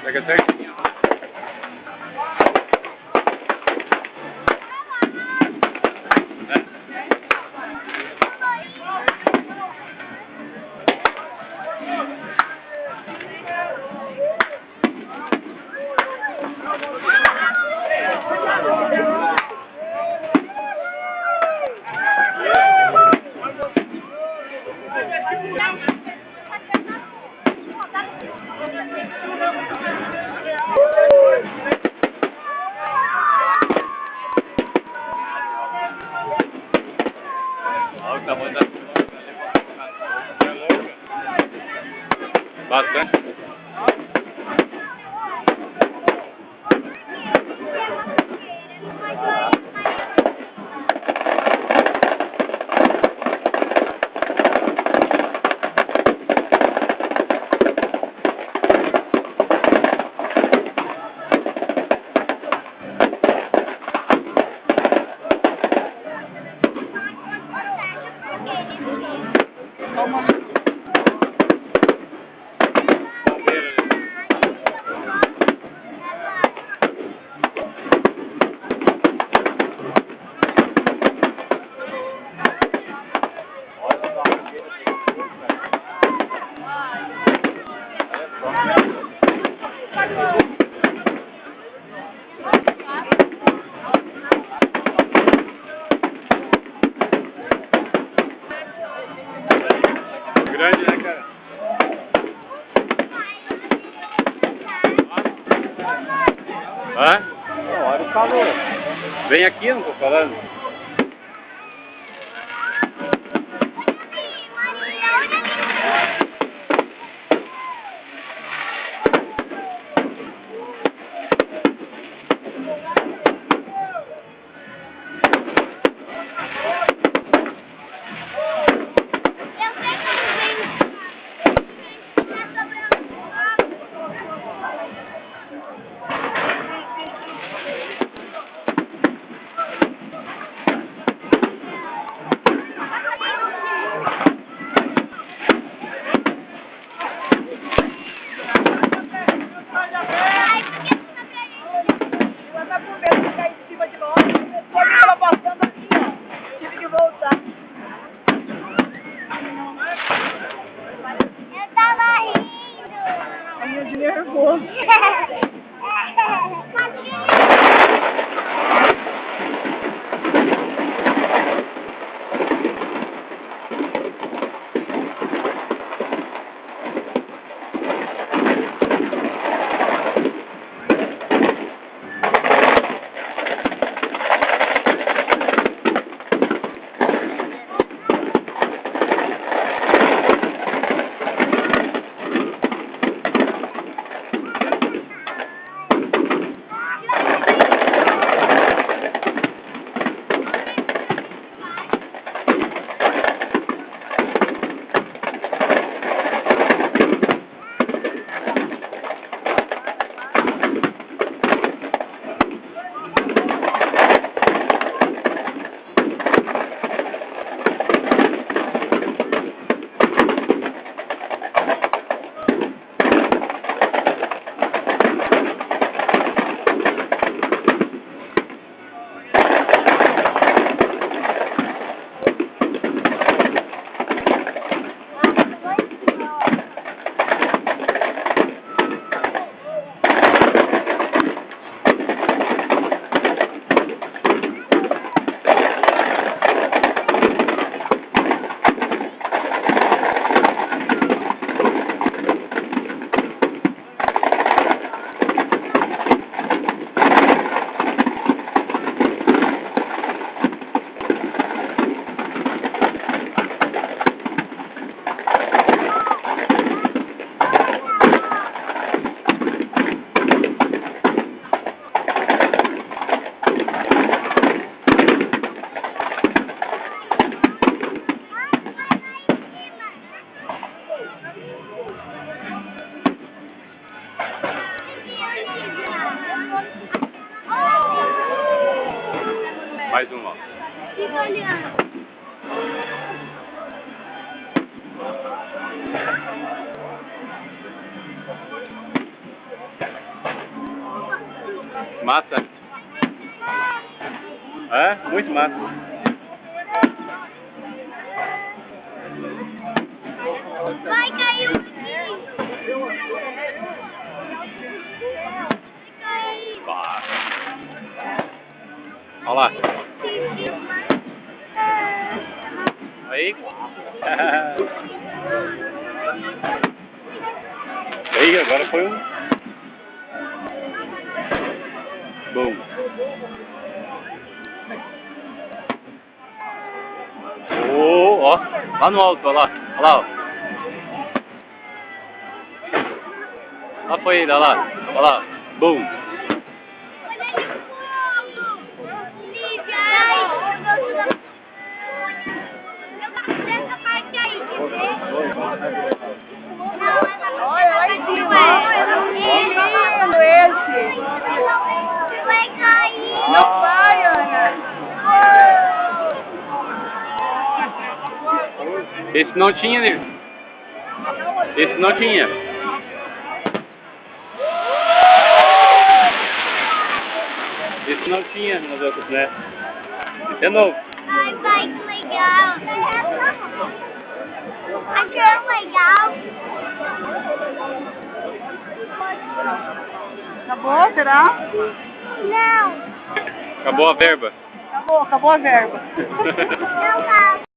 Pega certinho. Olha o tamanho da bastante. Grande, né, cara? Hã? Olha o calor. Vem aqui, não tô falando. Nervoso. Mais uma. Fica olhando. Massa. É, muito massa. Vai cair o fio. Pá. Olha lá. Aí. Aí, agora foi um. Bom. Oh, ó, lá no alto, olha lá, ó. Lá foi ele, olha lá, bum. Olha lá em cima, lindo esse. Vai cair. Não vai, Ana. Esse não tinha, né? Esse não tinha. Esse não tinha nas outras, né? Esse é novo. Ai, vai, que legal. Aqui é legal. Acabou, será? Não. Acabou a verba. Acabou a verba. Não, não.